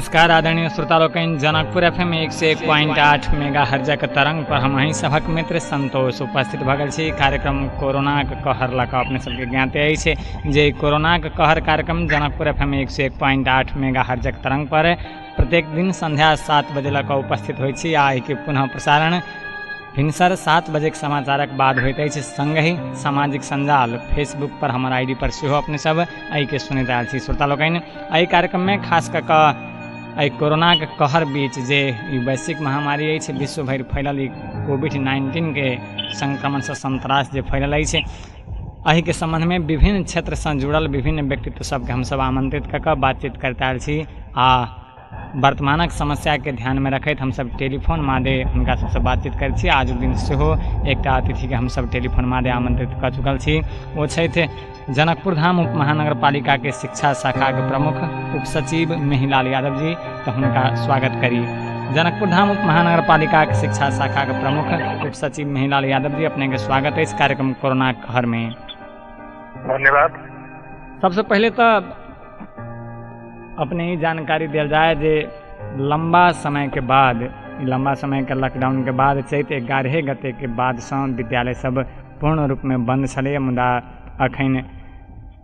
नमस्कार आदरणीय श्रोतालोकन, जनकपुर FM 101.8 मेगाहर्जक तरंग पर हम ही सभक मित्र संतोष उपस्थित भगल छी। कार्यक्रम कोरोना के कहर लऽ कऽ अपने सबके ज्ञाते अछि जे कोरोना के कहर कार्यक्रम जनकपुर FM 101.8 मेगाहर्जक तरंग पर प्रत्येक दिन संध्या 7 बजे लऽ कऽ उपस्थित होइ छी। आ के पुनः प्रसारण भिनसर 7 बजे के समाचारक बाद होइत अछि। संगहि सामाजिक संजाल फेसबुक पर हमार ID पर सेहो अपने सब एहि के सुनैत आयल छी। श्रोता लोकनि, एहि कार्यक्रम में खास कऽ कऽ कोरोना के कहर बीच जे वैश्विक महामारी अछि, विश्व भरि फैलल कोविड-19 के संक्रमण से संतरास जे फैलल अछि, एहि के संबंध में विभिन्न क्षेत्र से जुड़ल विभिन्न व्यक्तित्व सबके हम सब आमंत्रित कऽ कऽ बातचीत करते आयल छी। आ वर्तमानक समस्या के ध्यान में रखैत हम सब टेलीफोन मादे हुनका सबसे बातचीत करैत छी। आजुक दिन सेहो एकटा अतिथि के हम सब टेलीफोन मादे आमंत्रित कऽ चुकल छी। ओ छथि जनकपुर धाम उप महानगर पालिका के शिक्षा शाखा के प्रमुख उप सचिव मेहिलाल यादव जी। तो हुनका स्वागत करी। जनकपुर धाम उप महानगर पालिका के शिक्षा शाखा के प्रमुख उप सचिव मेहिलाल यादव जी, अपने के स्वागत है इस कार्यक्रम कोरोना कहर में। धन्यवाद। सबसे पहले तो अपने ही जानकारी दिया जाए जे लंबा समय के लॉकडाउन के बाद चैत 11 गते के बाद से विद्यालय सब पूर्ण रूप में बंद छलै। मुदा अखन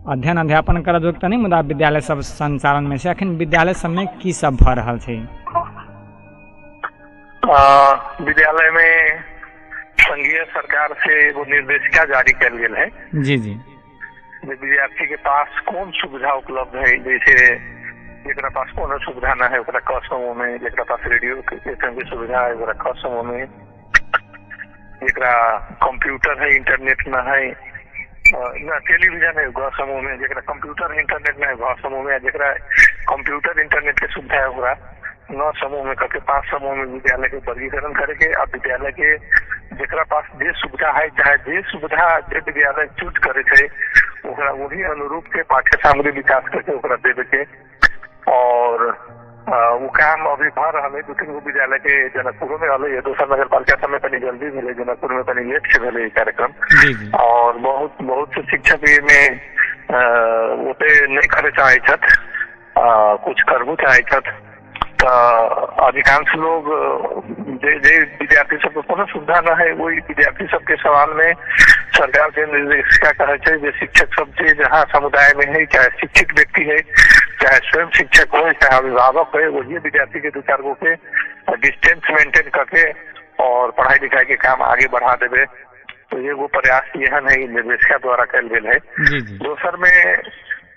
अध्ययन अध्यापन करऽ जोग तऽ नहीं, मुदा विद्यालय सब संचालन में छै। अखन विद्यालय सब में की सब भऽ रहल छै? विद्यालय में संघीय सरकार से एगो निर्देशिका जारी कल गेल है। जी जी। विद्यार्थी के पास कौन सुविधा उपलब्ध है, जैसे जेकरा पास कोनो सुविधा ना है ओकरा क समूह में, जेकरा पास रेडियो के की सुविधा है ओकरा क समूह में, जेकरा कंप्यूटर है इंटरनेट ना है ना टेलीविजन है ग समूह में, जेकरा कंप्यूटर है इंटरनेट ना है ग समूह में, जेकरा कंप्यूटर इंटरनेट के सुविधा है ओकरा न समूह में करके 5 समूह में विद्यालय के वर्गीकरण करके अब विद्यालय के जेकरा पास जे सुविधा है चाहे जे सुविधा जे विद्यालय चूज करे थे ओकरा वही अनुरूप के पाठ्य सामग्री विकास करके ओकरा देवे के। और वो काम अभी भर रहा है। 2-3 गो विद्यालय के जनकपुर में हल है, दोसर नगर पालिका सब में तनी जल्दी मिले, जनकपुर में तनी लेट से मिले कार्यक्रम। और बहुत से शिक्षक में ओते नहीं करे चाहे कुछ करबू चाहे अधिकांश लोग जे विद्यार्थी सबके कोनो सुविधा न है वही विद्यार्थी सबके सवाल में सरकार के निर्देशिका कहे छै जे शिक्षक सब जे जहाँ समुदाय में है, चाहे शिक्षित व्यक्ति है, चाहे स्वयं शिक्षक हो, चाहे अभिभावक है, वही विद्यार्थी के 2-4 गो के डिस्टेंस मेंटेन करके और पढ़ाई लिखाई के काम आगे बढ़ा देवे। तो ये वो प्रयास यह नहीं निर्देशिका द्वारा कल गेल है। दोसर में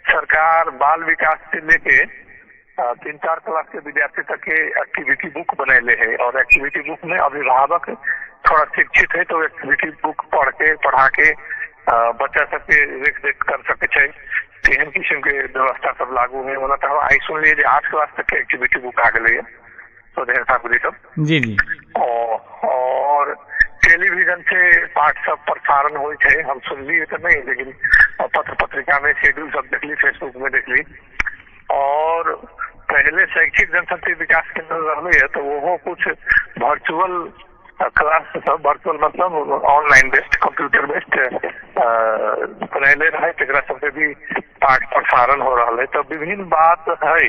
सरकार बाल विकास से लेके 3-4 क्लास के विद्यार्थी तक के एक्टिविटी बुक बनैले है। और एक्टिविटी बुक में अभिभावक थोड़ा शिक्षित है तो एक्टिविटी बुक पढ़ा के बच्चा सबके देख कर सके एहन किस्म के व्यवस्था सब लागू है। ओना तो आई सुन लिए 8 क्लास तक के एक्टिविटी बुक आ गए है स्वदेश सामग्री सब। जी जी। और टेलीविजन से पाठ सब प्रसारण हो, हम सुनलिए तो नहीं, लेकिन पत्र पत्रिका में शेड्यूल सब देख ली, फेसबुक में देख ली। और पहले शैक्षिक जनशक्ति विकास केंद्र रहे है तो वो कुछ वर्चुअल क्लास सब, वर्चुअल मतलब ऑनलाइन बेस्ड कंप्यूटर बेस्ड पहले रहे, तेकरा सबके भी पाठ प्रसारण हो रहा है। तो विभिन्न बात है,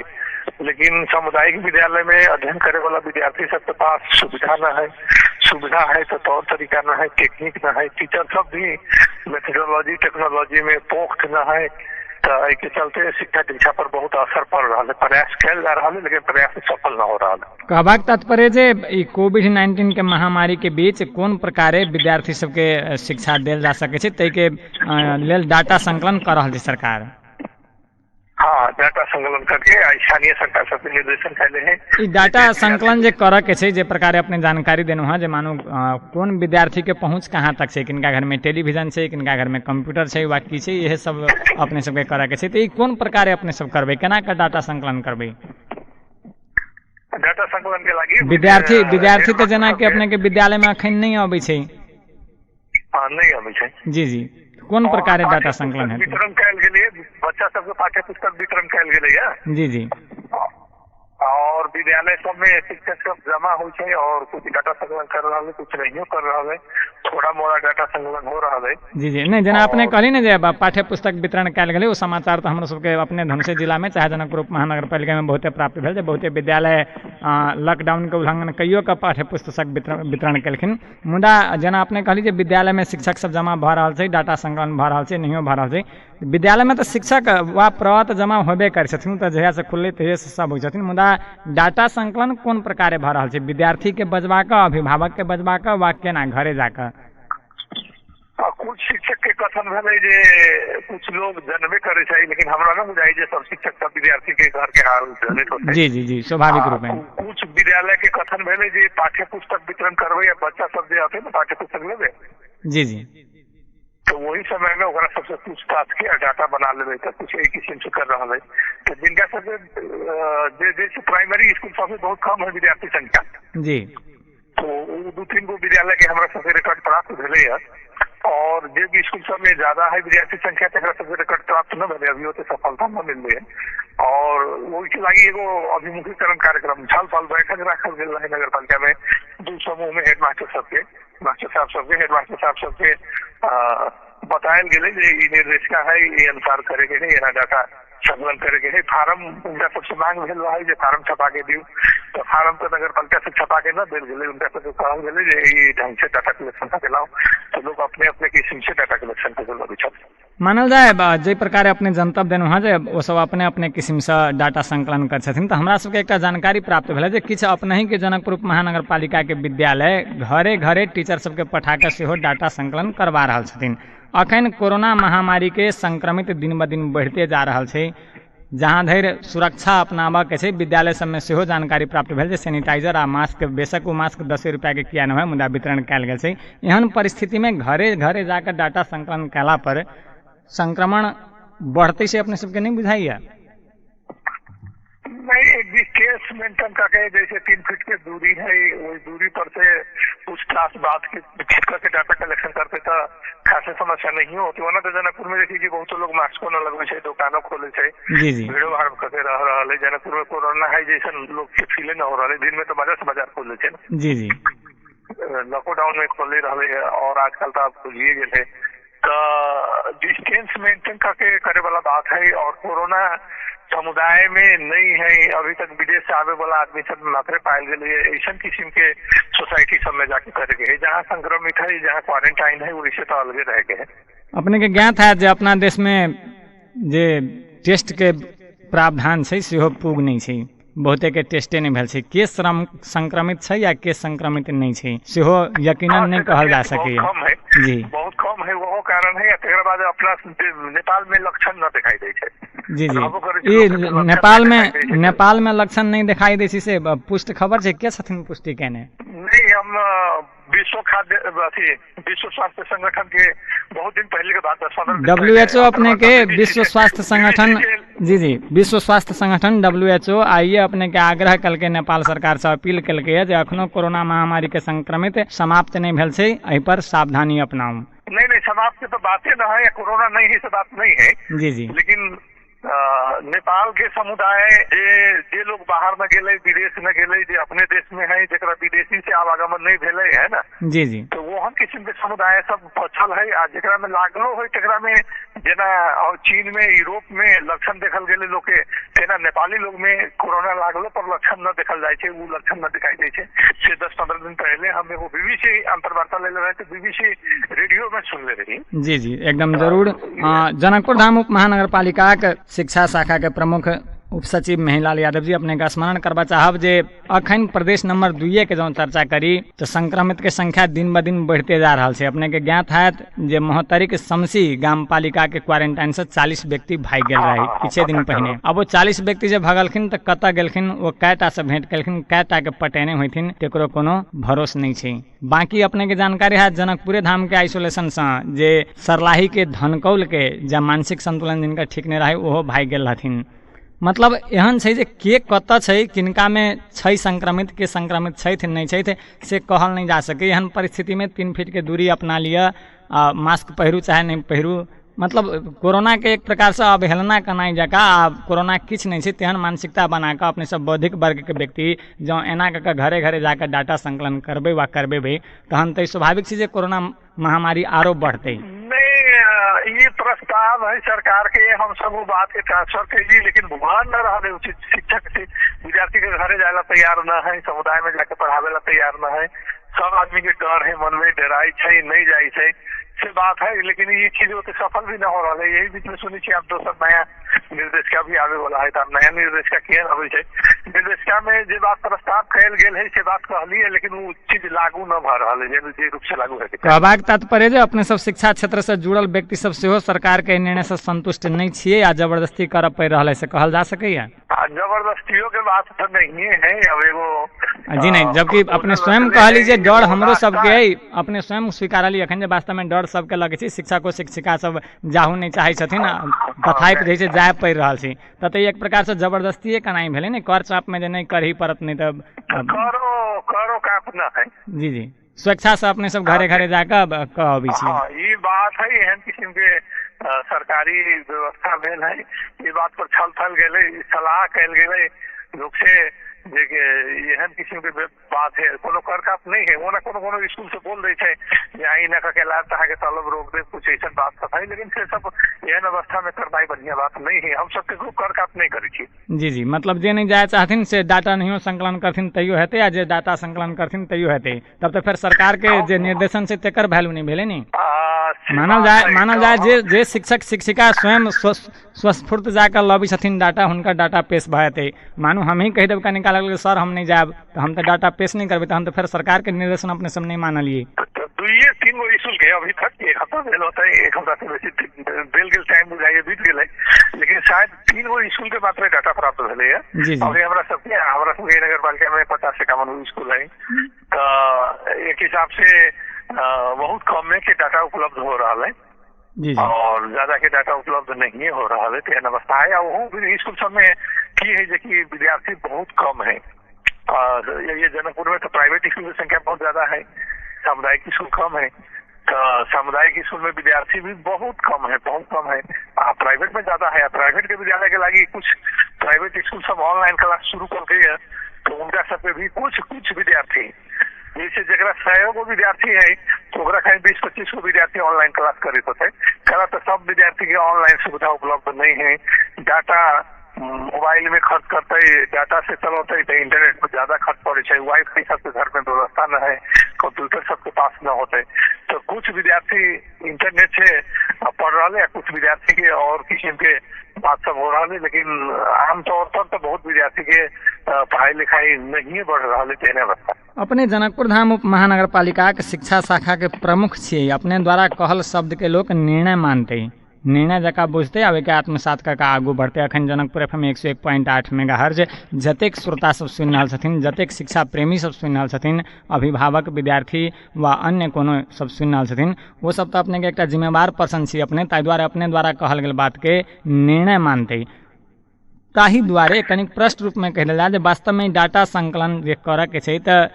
लेकिन सामुदायिक विद्यालय में अध्ययन करे वाला विद्यार्थी सबके पास सुविधा न है। सुविधा है तो तौर तरीका न है, टेक्निक न है, टीचर सब भी मेथोडोलॉजी टेक्नोलॉजी में पोख्त न है। के चलते शिक्षा दीक्षा पर बहुत असर पड़ रहा है। प्रयास कल जा रहा है लेकिन प्रयास सफल न हो रहा है। कहबाक तात्पर्य जे कोविड-19 के महामारी के बीच कोन प्रकारे विद्यार्थी सबके शिक्षा देल जा सके छै, तै के लेल डाटा संकलन कर रहल छै सरकार। हाँ, डाटा संकलन करके स्थानीय सरकार सबके निर्देशन कैले हैं। ई डाटा संकलन जे करऽ के छै, जे प्रकारे अपने जानकारी देनु है, जे मानो कोन विद्यार्थी के पहुंच कहाँ तक छै, किनका घर में टेलीविजन छै, किनका घर में कंप्यूटर छै, वा की छै, यह सब अपने सबके करऽ के छै। तो ई कोन प्रकारे अपने सब करबै, केना के डाटा संकलन करबै? डाटा संकलन के लागि विद्यार्थी तो जना के अपने के विद्यालय में अखन नहीं आबै छै। हां, नहीं आबै छै। जी जी। कोन प्रकारे डाटा संकलन है? वितरण कैल गेलै, बच्चा सबके पाठ्य पुस्तक वितरण कैल गेलै है। जी जी। और विद्यालय सब में शिक्षक सब जमा हो छै और कुछ डाटा संकलन कर रहा है, कुछ नहीं कर रहा है, थोड़ा मोड़ा डाटा संकलन हो रहा है। जी जी नहीं जेना अपने कहली ने जे पाठ्य पुस्तक वितरण कयल गेलै ओ समाचार तो हमरो सबके अपने धनसे जिला में चाहे जनकपुर महानगर पालिका में बहुते प्राप्त भेल जे बहुते विद्यालय लॉकडाउन के उल्लंघन कइयो के पाठ्य पुस्तक वितरण केलखिन। मुदा जेना अपने कहली जे विद्यालय में शिक्षक सब जमा भऽ रहल छै, डाटा संकलन भऽ रहल छै, नहियो भऽ रहल छै, विद्यालय में तो शिक्षक वा प्रवत जमा होबे कर छथिन, तो जहिया से खुलले तहिया से सब होइ छथिन। मुदा डाटा संकलन कोन प्रकारे भऽ रहल छै, विद्यार्थी के बजबा के, अभिभावक के बजबा के, वा केना घरे जाकर? कुछ शिक्षक के कथन भेलै जे कुछ लोग जनबे करे छै, लेकिन हमरा ना बुझाई जे सब शिक्षक सब विद्यार्थी के घर के हाल जनैत होतै। जी जी जी स्वाभाविक रूप में कुछ विद्यालय के कथन भेलै जे पाठ्य पुस्तक वितरण करबै या बच्चा सब जे आते ना पाठ्य पुस्तक लेबे, जी जी तो वही समय में ओकरा सबसे पूछताछ के डाटा बना लेबै तो कुछ एक किस्म से कर रहा है। तो जिनका सबसे जैसे प्राइमरी स्कूल सब में बहुत कम है विद्यार्थी संख्या जी, तो 2-3 गो विद्यालय के हमरा सबसे रिकॉर्ड प्राप्त भेलै है, और जे भी स्कूल सब में ज्यादा है विद्यार्थी संख्या तक सबसे रिकॉर्ड प्राप्त न भेलै, अभी तो सफलता न मिललै है। और वही लागी एगो अभिमुखीकरण कार्यक्रम छल पल बैठक रखल गेल है नगर पालिका में, 2 समूह में हेडमास्टर सबके, मास्टर साहब सबके, हेडमास्टर साहब सबके बतायल गेलै जे ई निर्देशिका है, ये अनुसार करे के है, एना डाटा संकलन करे के है। फार्म उनका सबसे मांग भेल रहा है जे फार्म छपा के दियो, तो फार्म तो नगर पालिका से छपा के न देल गेलै, उनका सबके कहल गेलै जे ई ढंग से डाटा कलेक्शन करके लाओ, तो लोग अपने अपने किस्म से डाटा कलेक्शन करके लगे छथि। मानल जाए जे प्रकार अपने जनतब देनु है जे ओ सब अपने अपने किस्म से डाटा संकलन कर छथिन, तो हमरा सबके एकटा जानकारी प्राप्त भेल जे किछ अपने ही के जनकपुर महानगर पालिका के विद्यालय घरे घरे टीचर सबके पठा के सेहो डाटा संकलन करवा रहल छथिन। अखन कोरोना महामारी के संक्रमित दिन ब दिन बढ़ते जा रहल छै, जहाँ धरि सुरक्षा अपनाबऽ के छै, विद्यालय सब में सेहो जानकारी प्राप्त भेल जे सैनिटाइजर आ मास्क, बेशक ओ मास्क 10 रुपया के किया न है, मुदा वितरण कयल गेल छै। एहन परिस्थिति में घरे घरे जाकर डाटा संकलन कयला पर संक्रमण बढ़ते से अपने सबके नहीं बुझाइया? नहीं, एक डिस्टेंस मेंटेन करके जैसे 3 फीट की दूरी है, वही दूरी पर से कुछ खास बात के छिटका के डाटा कलेक्शन करते तो खासे समस्या नहीं होती। वरना तो जनकपुर में देखिए बहुत लोग मास्को न लगवे छै, दुकानों खोले छै, भीड़ो भाड़ करके रह रहा है। जनकपुर में कोरोना है जैसे लोग के फीले न हो रहा है, दिन में तो बाजार से बाजार खोले छै, जी जी लॉकडाउन में खोले रहे है, और आजकल तो आप खोलिए गए, तो डिस्टेंस मेंटेन करके करे वाला बात है। और कोरोना समुदाय में नहीं है, अभी तक विदेश से आवे वाला आदमी सब मात्रे पायल गए, ऐसा किस्म के सोसाइटी सब में जाके करे के है, जहाँ संक्रमित है, जहाँ क्वारंटाइन है, वैसे तो अलगे रह गए। अपने के ज्ञात है जे अपना देश में जे टेस्ट के प्रावधान छै सेहो पूग नहीं छै, बहुते के टेस्टे नहीं भेल छै, के संक्रमित छै या के संक्रमित नहीं छै सेहो यकीनन नहीं कहल जा सकैए। जी बहुत कम है, वो कारण है। तेकर बाद अपना नेपाल में लक्षण न दिखाई दे छै। जी जी ई नेपाल में लक्षण नहीं दिखाई दे से पुष्ट खबर छै, के छथिन पुष्टि केने? नहीं, हम विश्व स्वास्थ्य संगठन के बहुत दिन पहले के बात, WHO अपने के विश्व स्वास्थ्य संगठन, जी जी विश्व स्वास्थ्य संगठन WHO आइए अपने के आग्रह कल के नेपाल सरकार से अपील कल के जे अखनो कोरोना महामारी के संक्रमित समाप्त नहीं भेल छै, एहि पर सावधानी अपनाऊ। नहीं, समाप्त तो बातें न है, कोरोना नहीं है, बात नहीं है। जी जी, लेकिन नेपाल के समुदाय जे लोग बाहर न गेले, विदेश न गेले, जे अपने देश में है, जरा विदेशी से आवागमन नहीं भेले है ना, जी जी, तो वो हम किस्म के समुदाय सब पछल है। आ जरा में लागलो है, तकरा में जेना और चीन में, यूरोप में लक्षण देखल गेले लोग के, तेना नेपाली लोग में कोरोना लागलो पर लक्षण न देखल जाए छे, वो लक्षण न दिखाई दे छे। से 10-15 दिन पहले हम एगो BBC अंतर्वार्ता ले रहे थे, BBC रेडियो में सुन ले रही। जी जी एकदम जरूर। जनकपुर धाम उप महानगर पालिका के शिक्षा शाखा के प्रमुख उप सचिव महिलाल यादव जी अपने का स्मरण करवा चाहब जे अखन प्रदेश नंबर 2 के जो चर्चा करी तो संक्रमित के संख्या दिन ब दिन बढ़ते जा रहा है। अपने के ज्ञात है जे महोत्तरी के शमसी गाम पालिका के क्वारंटाइन से 40 व्यक्ति भाग गए रहे किछे दिन पहले। अब वो 40 व्यक्ति जब भगलखिन तो कत गेलखिन, वो कैटा से भेंट कलखिन, कैटा के पटेने होथिन, तेकरो कोनो भरोस नहीं छै। बाकी अपने के जानकारी है जनकपुरे धाम के आइसोलेशन से जे सरलाही के धनकौल के जब मानसिक संतुलन जिनका ठीक नहीं रहे ओहो भाग गेल हथिन। मतलब एहन छै जे के कत छै, किनका में छै संक्रमित, के संक्रमित छै नहीं छै से कहल नहीं जा सके। एहन परिस्थिति में 3 फीट के दूरी अपना लिया, मास्क पहिरू चाहे नहीं पहिरू, मतलब कोरोना के एक प्रकार से अवहेलना कनाई जका कोरोना किछ नहीं है तेहन मानसिकता बना कऽ अपने सब बौद्धिक वर्ग के व्यक्ति जँ एना कऽ घरे घरे जाकर डाटा संकलन करबे वा करबेबै तहन तऽ स्वाभाविक छै जे कोरोना महामारी आरो बढ़तै। ये प्रस्ताव है सरकार के, हम सब वो बात के ट्रांसफर कैली, लेकिन भुगतान न रहा उचित शिक्षक से विद्यार्थी के घरे जाए तैयार न है, समुदाय में जाके पढ़ावे ला तैयार न है, सब आदमी के डर है, मन में डराई है, नहीं जाए है से बात है। लेकिन ये चीज होते सफल भी न हो रहा है। यही बीच में सुनी आप दोसर नया निर्देशिका भी आवे वाला है, तो नया निर्देशिका केहन अबै छै, निर्देशिका में जे बात प्रस्ताव कयल गेल है से बात कहली है, लेकिन वो चीज लागू न भ रहा है जे रूप से लागू है। कहबाक तात्पर्य जे अपने सब शिक्षा क्षेत्र से जुड़ल व्यक्ति सब सेहो सरकार के निर्णय से संतुष्ट नहीं छियै या जबरदस्ती करऽ पड़ि रहल है से कहल जा सकैया। जबरदस्तियों के बात तो नहीं है। अब एगो जी नहीं, जबकि अपने स्वयं कहली जे डर हमरो सबके है, अपने स्वयं स्वीकारली अखन जे वास्तव में डर सबके लगे छै, शिक्षको शिक्षिका सब जाहू नहीं चाहे छथिन, तथापि जे छै जाय पड़ि रहल छै, तऽ एक प्रकार से जबरदस्तीये कनाई भेलै ने, कर चाप में जे नहीं करही पड़त नहीं तऽ करो काप न है। जी जी, स्वेच्छा से अपने सब घरे घरे जाकर कहबी छी। ई बात है, एहन किस्म के सरकारी व्यवस्था भेल है, ये बात पर छल थल गेले, सलाह कल गेले लोग से एहन किस्म के बात है, कोनो कर काप नहीं है। वो ना कोनो स्कूल से बोल रही है आई ना के लाभ तहा के तलब रोक दे, कुछ ऐसा बात था, लेकिन से सब एहन अवस्था में करना बढ़िया बात नहीं है। हम सबके कर काप नहीं करे छी। जी जी, मतलब जे नहीं जाए चाहथिन से डाटा नहीं संकलन करथिन तैयो हेतै, आ जे डाटा संकलन करथिन तैयो हेतै, तब तो फिर सरकार के जे निर्देशन से तेकर वैल्यू नहीं भेले नी। मानल जाए जे शिक्षक शिक्षिका स्वयं स्वस्फूर्त जाकर लबी छथिन डाटा, हुनका डाटा पेश भ जेतै। मानू हम ही कह देब का निकाल सर हम नहीं जाब, तो हम तो डाटा पेश नहीं करबे, तो हम तो फिर सरकार के निर्देशन अपने सब नहीं मानलिए। दुइये तीन गो स्कूल के अभी तक एक हफ्ता भेल होता है, एक हफ्ता से बेसी भेल गेल टाइम बुझाइए बीत गेल है, लेकिन शायद 3 गो स्कूल के मात्र डाटा प्राप्त भेले है। अभी हमरा सबके नगर पालिका में 50-51 स्कूल है, तो एक हिसाब से बहुत कम में के डाटा उपलब्ध हो रहा है जी। और ज्यादा के डाटा उपलब्ध नहीं हो रहा है, तेहन अवस्था है। और स्कूल सब में की है जो कि विद्यार्थी बहुत कम है, और ये जनकपुर में तो प्राइवेट स्कूल की संख्या बहुत ज्यादा है, सामुदायिक स्कूल कम है, तो सामुदायिक स्कूल में विद्यार्थी भी बहुत कम है, बहुत कम है। प्राइवेट में ज्यादा है। प्राइवेट के विद्यालय के लगी कुछ प्राइवेट स्कूल सब ऑनलाइन क्लास शुरू कर गई है, तो उनका सब पे भी कुछ विद्यार्थी, जैसे जरा 100 गो विद्यार्थी है तो 20-25 गो विद्यार्थी ऑनलाइन क्लास करे होते, तो सब विद्यार्थी के ऑनलाइन सुविधा उपलब्ध नहीं है। डाटा मोबाइल में खर्च करते, डाटा से चलते तो इंटरनेट में ज्यादा खर्च पड़े छै, वाईफाई सबके घर में व्यवस्था न है, कंप्यूटर सबके पास न होते, तो कुछ विद्यार्थी इंटरनेट से पढ़ रहा है, कुछ विद्यार्थी के और किस्म के बात सब हो रहा है। लेकिन आमतौर पर तो बहुत विद्यार्थी के पढ़ाई लिखाई नहीं बढ़ रहा है। तेने अवस्था अपने जनकपुर धाम उप महानगर पालिका के शिक्षा शाखा के प्रमुख छे, अपने द्वारा कहल शब्द के लोग निर्णय मानते, निर्णय जका बुझते आवे के आत्मसात कऽ आगू बढ़ते। अखन जनकपुर FM 101.8 मेगाहर्ज जतेक श्रोता सब सुनि रहल छथिन, जतेक शिक्षा प्रेमी सब सुनि रहल छथिन, अभिभावक विद्यार्थी वा अन्य कोनो सब सुनि रहल छथिन, वो सब तो अपने के एकटा जिम्मेवार पर्सन छी अपने, ताहि दुआरे अपने द्वारा कहल गेल बात के निर्णय मानते। ताहि दुआरे कनिक प्रश्न रूप में कह देला जे वास्तव में डाटा संकलन जे करऽ के छै तऽ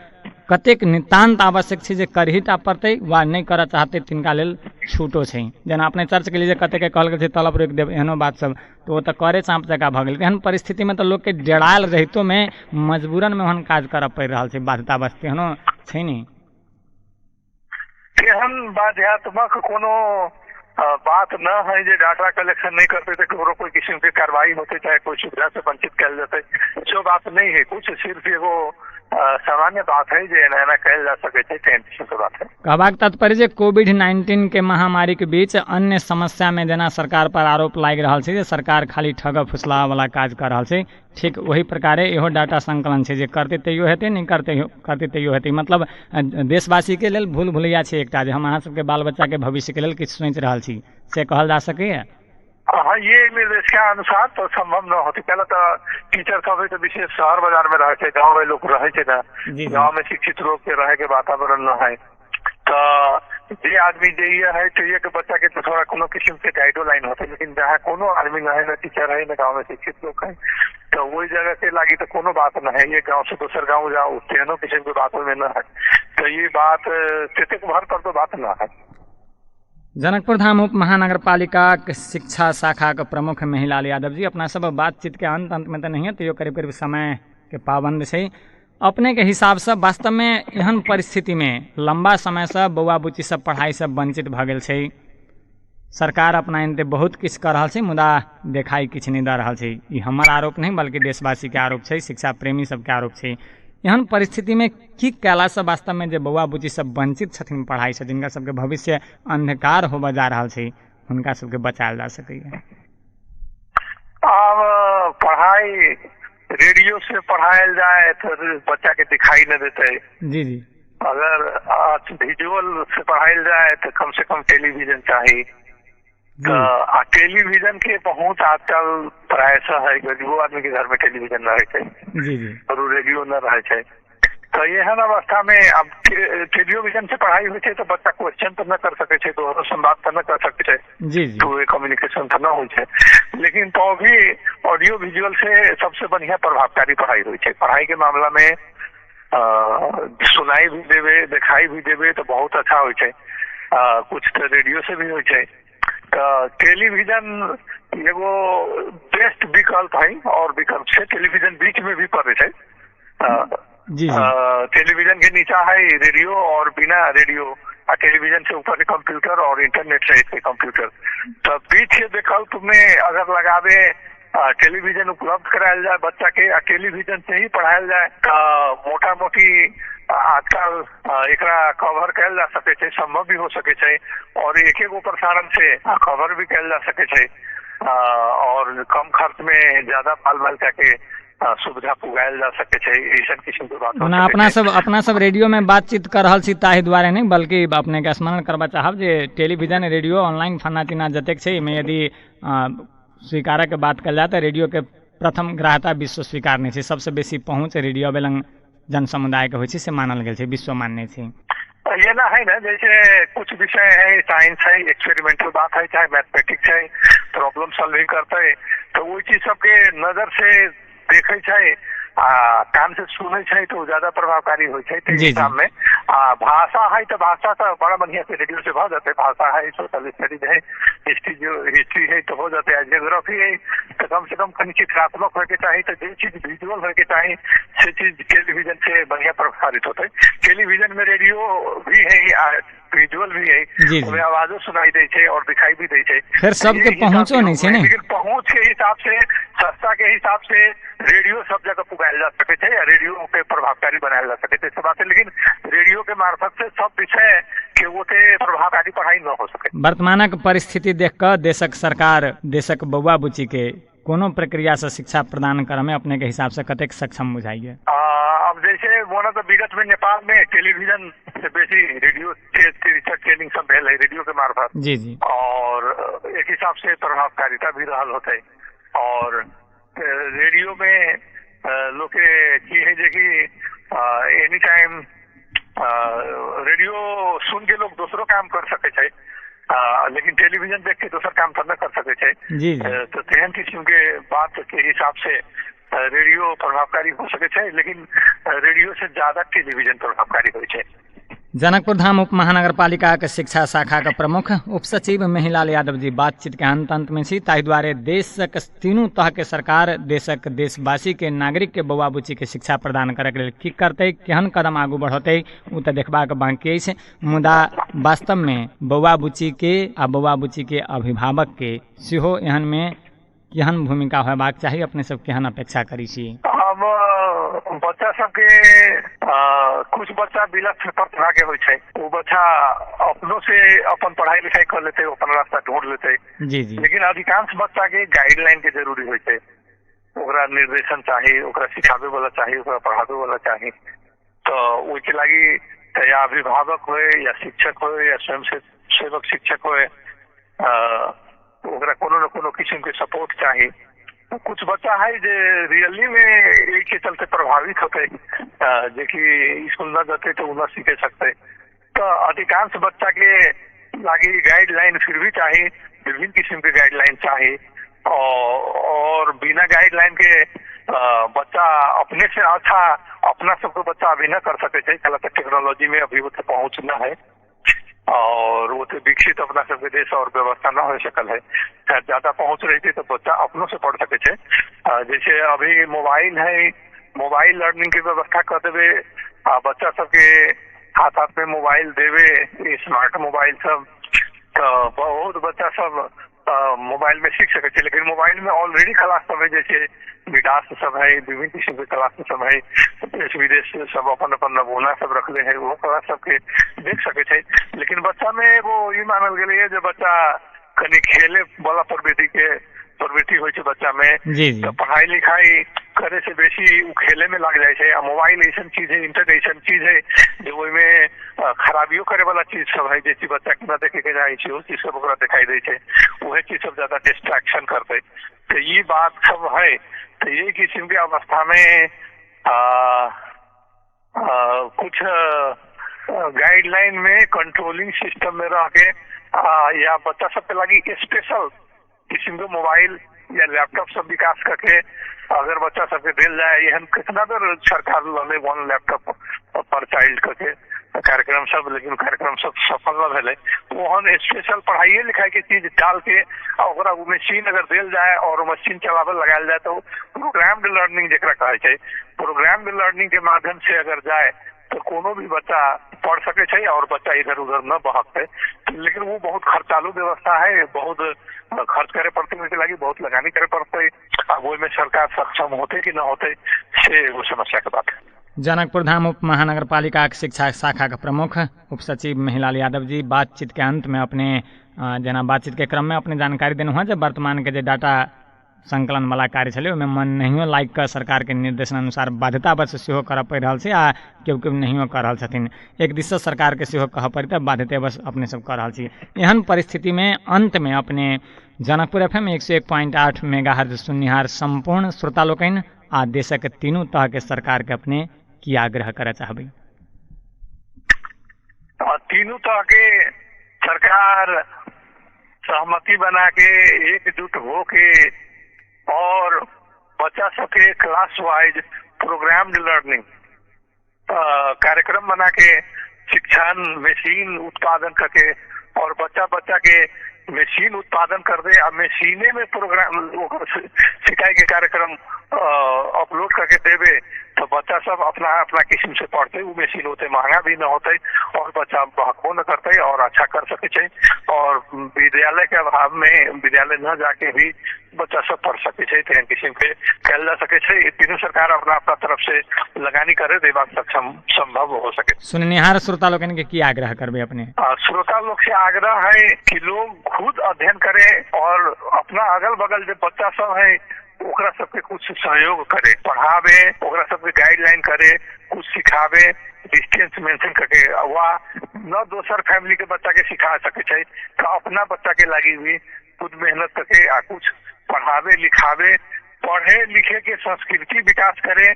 कतेक नितान्त आवश्यक छै, जे करहीटा पड़तै वा नहीं करऽ चाहते तिनका लेल छूटो छै। जेना अपने चर्च के लिए कतेक के कहल गेल छै तलब रोकि देब, एहनो बात सब तो वो तो करे चाँप जका भऽ गेल। एहन परिस्थिति में तो लोग के डेरायल रहितो में मजबूरन में ओहन काज करऽ पड़ि रहल छै, बाध्यतावश एहनो छै नी। एहन बाध्यात्मक कोनो बात न है जे डाटा कलेक्शन नहीं करते थे कोई किस्म की कार्रवाई होती, चाहे कोई सुविधा से वंचित कल जाते, जो बात नहीं है। कुछ सिर्फ एगो सामान्य बात है जे एना कल जा सके छै, बात है। कहबाक तात्पर्य जे कोविड-19 के महामारी के बीच अन्य समस्या में जेना सरकार पर आरोप लागि रहल छै जे सरकार खाली ठग फुसला वाला काज कर रहल छै, ठीक वही प्रकारे इहो डाटा संकलन छै जे करते तैयो हेतै, नहीं करते तैयो हेतै। मतलब देशवासी के लेल भूल भुलैया छै एकटा, जे हम अहाँ सबके बाल बच्चा के भविष्य के लेल किछु सोचि रहल छी, से कहल जा सकैया। हाँ, ये निर्देशिका अनुसार तो संभव न होती। पहले तो टीचर सब तो विशेष शहर बाजार में रहे थे, गाँव में लोग रहे थे ना, गाँव में शिक्षित लोग के रहे के वातावरण न है, तो जे आदमी जे ये है तो ये के बच्चा के तो थोड़ा कोनो किस्म के गाइडलाइन होते, लेकिन जहाँ कोनो आदमी न है, न टीचर है, न गाँव में शिक्षित लोग है, तो वही जगह के लागी तो कोनो बात न है। ये गाँव से दूसर गाँव जाओ, तेनो किस्म के बातों में न है, तो ये बात तेते भर कर तो बात न है। जनकपुर धाम उप महानगरपालिका के शिक्षा शाखा के प्रमुख महिलाल यादव जी, अपना सब बातचीत के अंत में तो नहीं है, तो करीब करीब समय के पाबंद से अपने के हिसाब से वास्तव में एहन परिस्थिति में लंबा समय से बौआ बुच्ची सब पढ़ाई से वंचित भ गेल छै। सरकार अपना इनते बहुत किछु कर रहा है, मुदा देखाई किछु नहीं दे रहा है। ये हमार आरोप नहीं बल्कि देशवासी के आरोप है, शिक्षा प्रेमी सबके आरोप है। एहन परिस्थिति में की कैला से वास्तव में जो बौआ बुच्ची सब वंचित छथिन पढ़ाई से, जिनका सबके भविष्य अंधकार होबे जा रहा है, उनका सबके बचायल जा सकैए। अब पढ़ाई रेडियो से पढ़ायल जाए तो बच्चा के दिखाई न देते। जी जी। अगर विजुअल से पढ़ायल जाए तो कम से कम टेलीविजन चाहिए। टेलीविजन के पहुंच आजकल प्राय है, गरीबो आदमी के घर में टेलीविजन न रहे जी जी, और रेडियो न रहे। तो यह अवस्था में अब टेलीविजन से पढ़ाई होती है तो बच्चा क्वेश्चन तो न कर सके, तो संवाद तो न कर सके, जी जी, तो कम्युनिकेशन तो न हो। लेकिन तो भी ऑडियो विजुअल से सबसे बढ़िया प्रभावकारी पढ़ाई हो। पढ़ाई के मामला में सुनाई भी देवे, दिखाई भी देवे तो बहुत अच्छा हो। कुछ तो रेडियो से भी हो। टेलीविजन एगो बेस्ट विकल्प है, और विकल्प से टेलीविजन बीच में भी पड़े है। टेलीविजन के नीचा है रेडियो, और बिना रेडियो टेलीविजन से ऊपर कंप्यूटर और इंटरनेट से कंप्यूटर। तो बीच के विकल्प में अगर लगावे टेलीविजन उपलब्ध कराया जाए बच्चा के, टेलीविजन से ही पढ़ाया जाए, मोटा मोटी आजकल एकरा कवर कैल जा सके, संभव भी हो सके, और एक एगो प्रसारण से कवर भी कैल जा सके, और कम खर्च में ज्यादा बाल बालिका के सुविधा पुगायल जा सके। ऐसा किस्म के बात अपना सब रेडियो में बातचीत कर रहा छी, ताहि द्वारे नहीं बल्कि अपने के स्मरण करबा चाहब जे टेलीविजन रेडियो ऑनलाइन फन्ना तीना जतेक छै, में यदि स्वीकार के बात कल जाए तो रेडियो के प्रथम ग्राहता विश्व स्वीकार नहीं है। सबसे बेसी पहुँच रेडियो बेलंग जन समुदाय के होय से मानल गेल, विश्व मान्य है। ये ना है ना, जैसे कुछ विषय है, साइंस है, एक्सपेरिमेंटल बात है, चाहे मैथमेटिक्स है, प्रॉब्लम सॉल्विंग करते है, तो वो चीज सबके नजर से देखे है, कान से सुने है तो ज्यादा प्रभावकारी हो। हिसाब में भाषा है तो भाषा तो बड़ा बढ़िया से रेडियो से हो जाते। भाषा है, सोशल स्टडीज है, हिस्ट्री है तो हो जाते। जियोग्राफी है तो कम से कम कहीं चित्रात्मक होके चाहिए, तो जो चीज विजुअल होके चाहिए से चीज टेलीविजन से बढ़िया प्रभावित होता है। टेलीविजन में रेडियो भी है, विजुअल भी है, उसमें आवाजों सुनाई दे और दिखाई भी दे। फिर सबके पहुंचो नहीं है, लेकिन पहुंच के हिसाब से, सस्ता के हिसाब से रेडियो सब जगह पुगायल जा सके, या रेडियो के प्रभावकारी बनाया जा सके, सब बात है। लेकिन रेडियो के मार्फत से सब विषय के वो प्रभावकारी पढ़ाई न हो सके। वर्तमानक परिस्थिति देख कर देशक सरकार देशक बौआ बुच्ची के कोनो प्रक्रिया से शिक्षा प्रदान करे में अपने के हिसाब से कतेक सक्षम बुझाइए? अब जैसे मोना तो विगत में नेपाल में टेलीविजन से बेसी रेडियो ट्रेनिंग सब भेल है रेडियो के मार्फत। जी जी। और एक हिसाब से प्रभावकारिता भी रहल होते, और रेडियो में लोग की है जे कि एनी टाइम रेडियो सुन के लोग दूसरों काम कर सके, लेकिन टेलीविजन देख के दूसरा काम तो न कर सके। जी। तो तेहन किस्म के बात के हिसाब से रेडियो प्रभावकारी हो सके, लेकिन रेडियो से ज्यादा टेलीविजन प्रभावकारी हो। जनकपुर धाम उप महानगरपालिका के शिक्षा शाखा के प्रमुख उप सचिव महिलाल यादव जी बातचीत के अंत में छी, ताहि द्वारे देशक तीनू तह के सरकार देशक देशवासी के नागरिक के बौआ बुच्ची के शिक्षा प्रदान करे के लेल की करते, केहन कदम आगू बढ़ते उ तो देखबाक बाकी है। मुदा वास्तव में बौआ बुच्ची के आ बौआ बुच्ची के अभिभावक के सेहो एहन में केहन भूमिका होबाक चाहिए, अपने सब केहन अपेक्षा करी छी? बच्चा सबके कुछ बच्चा बिलक पेपर पढ़ा के होय, वो बच्चा अपनों से अपन पढ़ाई लिखाई कर लेते, अपन रास्ता ढूंढ लेते। जी जी। लेकिन अधिकांश बच्चा के गाइडलाइन के जरूरी होय, ओकरा निर्देशन चाहिए, ओकरा सिखावे वाला चाहिए, ओकरा पढ़ावे वाला चाहिए। तो उसके लगी या अभिभावक हो, या शिक्षक हो, या स्वयं सेवक शिक्षक हो, ओकरा कोनो न कोनो किस्म के सपोर्ट चाहिए। कुछ बच्चा है जो रियली में एक के चलते प्रभावित होते, जो कि स्कूल न जाते तो न सीखे सकते। तो अधिकांश बच्चा के लागी गाइडलाइन फिर भी चाहिए, विभिन्न किस्म के गाइडलाइन चाहिए, और बिना गाइडलाइन के बच्चा अपने से अच्छा अपना सबको बच्चा अभी न कर सके, टेक्नोलॉजी में अभी वो पहुंच न है। और वो तो विकसित अपना सबके देश और व्यवस्था न हो सकल है। ज्यादा पहुंच रही थी तो बच्चा अपनों से पढ़ सके छे। जैसे अभी मोबाइल है, मोबाइल लर्निंग की व्यवस्था कर देवे, बच्चा सबके हाथ हाथ में मोबाइल देवे, स्मार्ट मोबाइल सब, तो बहुत बच्चा सब मोबाइल में सीख सके। लेकिन मोबाइल में ऑलरेडी क्लास सब है, जैसे विकास सब है, विभिन्न किस्म के क्लास सब है, देश विदेश सब अपन अपन नमूना सब रखले है, वो क्लास सबके देख सके। लेकिन बच्चा में वो ये मानल गए जो बच्चा कहीं खेले वाला प्रवृत्ति हो बच्चा में, तो पढ़ाई लिखाई करे से बेसी खेले में लग जाए। मोबाइल ऐसा चीज है, इंटरनेट ऐसा चीज है जो में खराबियों करे वाला चीज सब है, जैसी बच्चा के न देखे के जाए वो चीज सब दिखाई दे, वही चीज सब ज्यादा डिस्ट्रैक्शन करते। तो ये बात सब है। तो ये किस्म की अवस्था में कुछ गाइडलाइन में कंट्रोलिंग सिस्टम में रह के या बच्चा सबके लगी स्पेशल किस्म के मोबाइल या लैपटॉप सब विकास करके अगर बच्चा सबके दिल जाए, यह कितना देर सरकार लगे 1 लैपटॉप पर चाइल्ड करके कार्यक्रम सब, लेकिन कार्यक्रम सब सफल न भेले। वो स्पेशल पढ़ाई लिखाई के चीज डाल के और मशीन अगर दिल जाए और मशीन चलावे लगाया जाए तो प्रोग्राम्ड लर्निंग जरा कहे, प्रोग्राम्ड लर्निंग के माध्यम से अगर जाए तो कोनो भी बच्चा पढ़ सके और बच्चा इधर उधर न बहकते। लेकिन वो बहुत खर्चालू व्यवस्था है, बहुत खर्च करे पड़ते लगी, बहुत लगानी करे पड़ते, वो में सरकार सक्षम होते कि न होते से वो समस्या के बात है। जनकपुर धाम उप महानगर पालिका शिक्षा शाखा के प्रमुख उप सचिव महिलाल यादव जी बातचीत के अंत में अपने जना बातचीत के क्रम में अपने जानकारी देने हुआ जब वर्तमान के जो डाटा संकलन वाला कार्य चले में मन नहीं लाइक कर सरकार के निर्देशन अनुसार बाध्यतावश सेहो कर पड़ रहा है आ केओ नहीं कर रहा छथिन, एक दिशा सरकार के सेहो कह पड़ते बाध्यतावश अपने सब कर रहा छी। एहन परिस्थिति में अंत में अपने जनकपुर FM 101.8 मेगाहर्ज सुननिहार संपूर्ण श्रोता लोकनि आ देशक तीनों तह के सरकार के अपने की आग्रह करे चाहबे? तीनों तह के सरकार सहमति बना के एकजुट हो के और बच्चा सबके क्लास वाइज प्रोग्राम्ड लर्निंग कार्यक्रम बना के शिक्षण मशीन उत्पादन करके और बच्चा के मशीन उत्पादन कर दे, अब मशीने में प्रोग्राम सिखाई के कार्यक्रम अपलोड करके देवे तो बच्चा सब अपना अपना किस्म से पढ़ते, वो मशीन होते महंगा भी न होते और बच्चा बहको न करते और अच्छा कर सके। और विद्यालय के अभाव में विद्यालय न जाके भी बच्चा सब पढ़ सके, तेहन किस्म के कल जा सके। तीनों सरकार अपना अपना तरफ से लगानी करे दे बात सक्षम संभव हो सके। सुननिहार श्रोता लोगन के की आग्रह करबे अपने? श्रोता लोग से आग्रह है कि लोग खुद अध्ययन करे और अपना अगल बगल जो बच्चा सब है ओकरा सबके कुछ सहयोग करे, पढ़ावे, ओकरा सबके गाइडलाइन करे, कुछ सिखावे, डिस्टेंस मेंटेन करके वह न दोसर फैमिली के बच्चा के सिखा सके तो अपना बच्चा के लगी हुई खुद मेहनत करके आ कुछ पढ़ावे लिखावे, पढ़े लिखे के संस्कृति विकास करे,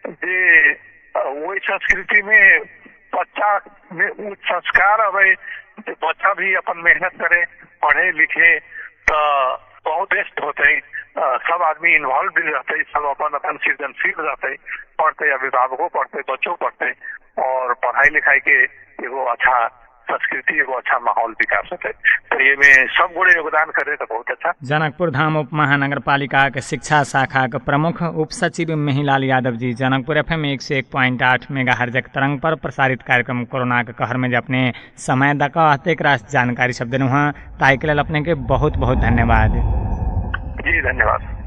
जे वही संस्कृति में बच्चा में उच्च संस्कार अवे, बच्चा भी अपन मेहनत करे पढ़े लिखे तो बहुत बेस्ट होते, सब आदमी इन्वॉल्व भी रहते, सब अपन अपन सृजनशील रहते, पढ़ते, अभिभावकों पढ़ते, बच्चों पढ़ते और पढ़ाई लिखाई के एगो अच्छा संस्कृति एगो अच्छा माहौल विकास होते। तो ये में सब गुणे योगदान करे तो बहुत अच्छा। जनकपुर धाम उप महानगर पालिका के शिक्षा शाखा के प्रमुख उप सचिव महिलाल यादव जी जनकपुर FM 101.8 मेगाहर्ज तरंग पर प्रसारित कार्यक्रम कोरोना के कहर में जो अपने समय दका अतेक रास जानकारी सब देनु हाँ ताहि के लेल अपने के बहुत बहुत धन्यवाद। जी धन्यवाद।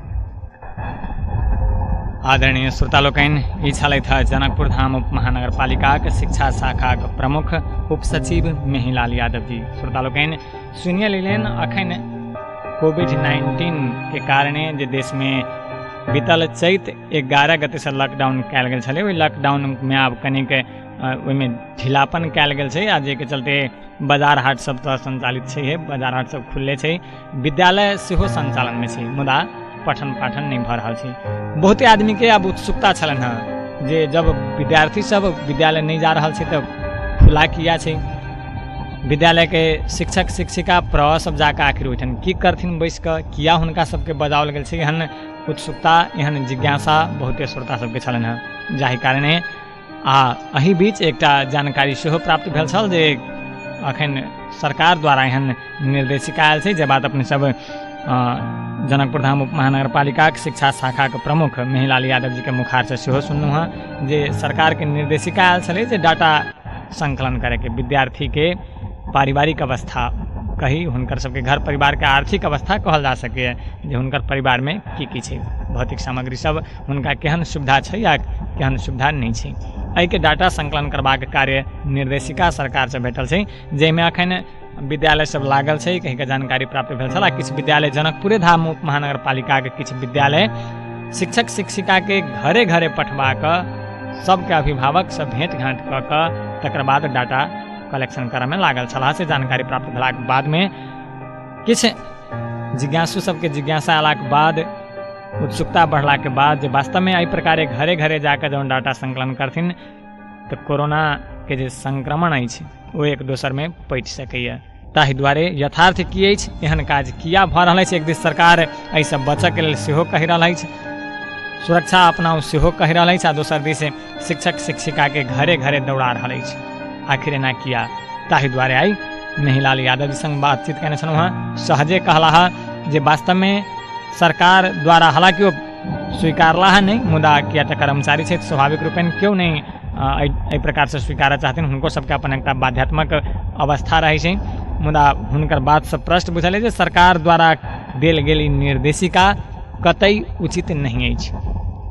आदरणीय श्रोता लोकनि ई छलथि जनकपुर धाम उप महानगर पालिका के शिक्षा शाखा के प्रमुख उप सचिव महिलाल यादव जी। श्रोता लोकनि सुनिए लेन अखन कोविड-19 के कारणे जे देश में बीतल चैत 11 गते से लॉकडाउन कयल गेल छलै, ओहि लॉकडाउन में आब कनिक ओहिमे ढिलापन कयल गेल छै आ जाहिके चलते बाजार हाट सब तऽ संचालित छै, बाजार हाट सब खुलले छै, विद्यालय सेहो संचालन में छै, मुदा पठन पाठन नहीं भऽ रहल छै। बहुते आदमी के अब उत्सुकता छलन हँ जे जब विद्यार्थी सब विद्यालय नहीं जा रहल छै तऽ खुला किया छै, विद्यालय के शिक्षक शिक्षिका प्रवाह सब जाके आखिर ओहिठाम की करथिन बैस कऽ, किया हुनका सबके बजाओल गेल छै, एहन उत्सुकता एहन जिज्ञासा बहुते श्रोता सबके छलन हँ, जाहि कारणे आ एहि बीच एकटा जानकारी सेहो प्राप्त भेल छल जे अखन सरकार द्वारा एहन निर्देशिका आयल छै जे बात अपने सब जनकपुर धाम उप महानगर पालिका के शिक्षा शाखा के प्रमुख मेहिलाल यादव जी के मुखार से सेहो सुनलहुँ हँ जे सरकार के निर्देशिका आयल छलै जे डाटा संकलन करे के विद्यार्थी के पारिवारिक अवस्था कही हुनकर सबके घर परिवार के आर्थिक अवस्था कहल जा सके जे हुनकर परिवार में की छै भौतिक सामग्री सब हुनका केहन सुविधा छै या केहन सुविधा नहीं छै एहि के डाटा संकलन करबाक कार्य निर्देशिका सरकार से भेटल छै जाहिमे अखन विद्यालय सब लागल छै कहीं के जानकारी प्राप्त भेल छल किछु विद्यालय जनकपुरे धाम उप महानगर पालिका के किछु विद्यालय शिक्षक शिक्षिका के घरे घरे पठवा कऽ सबके अभिभावक सब भेंट घाँट कऽ कऽ तकर बाद डाटा कलेक्शन करऽ में लागल छलाह से जानकारी प्राप्त भेलाक बाद में किछु जिज्ञासु सबके जिज्ञासा अयलाक बाद उत्सुकता बढ़ला के बाद जे वास्तव में एहि प्रकारे घरे घरे जाकर जौन डाटा संकलन करथिन तो कोरोना के जे संक्रमण अछि वो एक दोसर में पटि सकैए ताहि दुआरे यथार्थ की अछि एहन काज किया भऽ रहल अछि एक दिस सरकार एहिसँ बचऽ के लेल सेहो कहि रहल अछि सुरक्षा अपनाउ सेहो कहि रहल अछि आ दोसर दिस शिक्षक शिक्षिका के घरे घरे दौड़ा रहल अछि आखिर एना किया ताहि दुआरे आई मेहिलाल यादव जी संग बातचीत कयने छलहुँ हँ सहजे कहला जे वास्तव में सरकार द्वारा हालांकि वो स्वीकारला नहीं मुदा किया तऽ कर्मचारी छै स्वाभाविक रूपेण क्यों नहीं एहि प्रकार से स्वीकारऽ चाहथिन हुनको सबके अपन एकटा बाध्यात्मक अवस्था रहै छै मुदा हुनकर बात से प्रश्न बुझल जे सरकार द्वारा देल गेल ई निर्देशिका कतई उचित नहीं अछि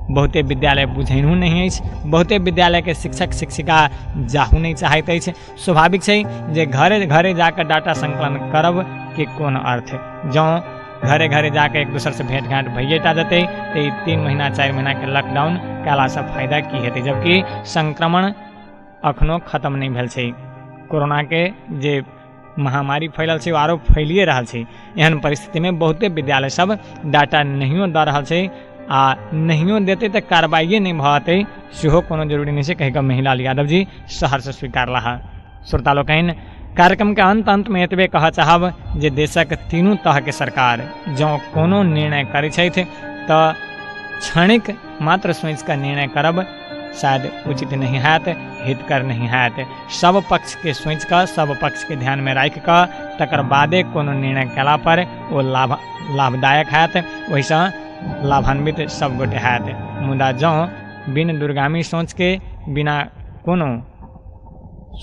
बहुते विद्यालय बुझेनहु नहीं अछि बहुते विद्यालय के शिक्षक शिक्षिका जाहू नहीं चाहैत अछि स्वाभाविक छै जे घरे घरे जाकर डाटा संकलन करब के कोन अर्थ जँ घरे घरे जाके एक दोसर से भेंट घाट भइए टा जेतै तो 3 महीना 4 महीना के लॉकडाउन कयला से फायदा की हेतै जबकि संक्रमण अखनो खत्म नहीं भेल छै कोरोना के जे महामारी फैलल छै आरो फैलिए रहल छै एहन परिस्थिति में बहुते विद्यालय सब डाटा नहियो दऽ रहल छै आ नहियो देते तो कार्रवाइए नहीं भऽ सेहो कोनो जरूरी नहीं छै कहि कऽ मेहिलाल यादव जी शहर से स्वीकारला श्रोता लोकनि कार्यक्रम के अंत में एतबे कह चाहब जे देशक तीनू तरह के सरकार जँ कोनो निर्णय करै छथि तऽ क्षणिक मात्र सोचि कऽ निर्णय करब शायद उचित नहीं हैत हितकर नहीं हैत सब पक्ष के सोचि कऽ सब पक्ष के ध्यान में राखि कऽ तकर बादे कोनो निर्णय कयला पर ओ लाभदायक हैत ओहिसँ लाभान्वित सब गोटे हैत मुदा जँ बिन दूरगामी सोच के बिना कोनो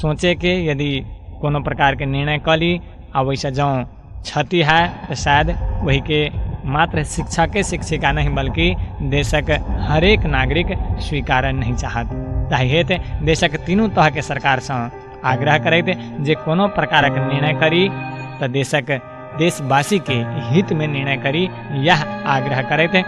सोचे के यदि कोनो प्रकार के निर्णय कऽ ली आ वैसे जँ क्षति है तो शायद वही के मात्र शिक्षा के शिक्षिका नहीं बल्कि देशक हरेक नागरिक स्वीकार नहीं चाहत ताहि हेतु देशक तीनू तरह के सरकार से आग्रह करैत जे कोनो प्रकारक निर्णय करी तो देशवासी के हित में निर्णय करी यह आग्रह करैत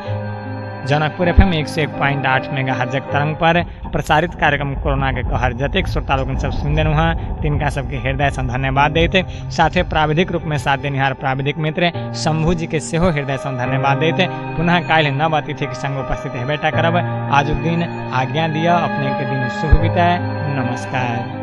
जनकपुर FM 101.8 मेगाहर्जक तरंग पर प्रसारित कार्यक्रम कोरोना के कहर जतेक श्रोता लोगन सब सुन देनु हँ तिनका सबके हृदय से धन्यवाद देते साथे प्राविधिक रूप में साथ देनिहार प्राविधिक मित्र शंभू जी के सेहो हृदय से धन्यवाद देते पुनः काल्हि नव अतिथि के संग उपस्थित हेबेटा करब आजुक दिन आज्ञा दिया अपने के दिन शुभ बीताए नमस्कार।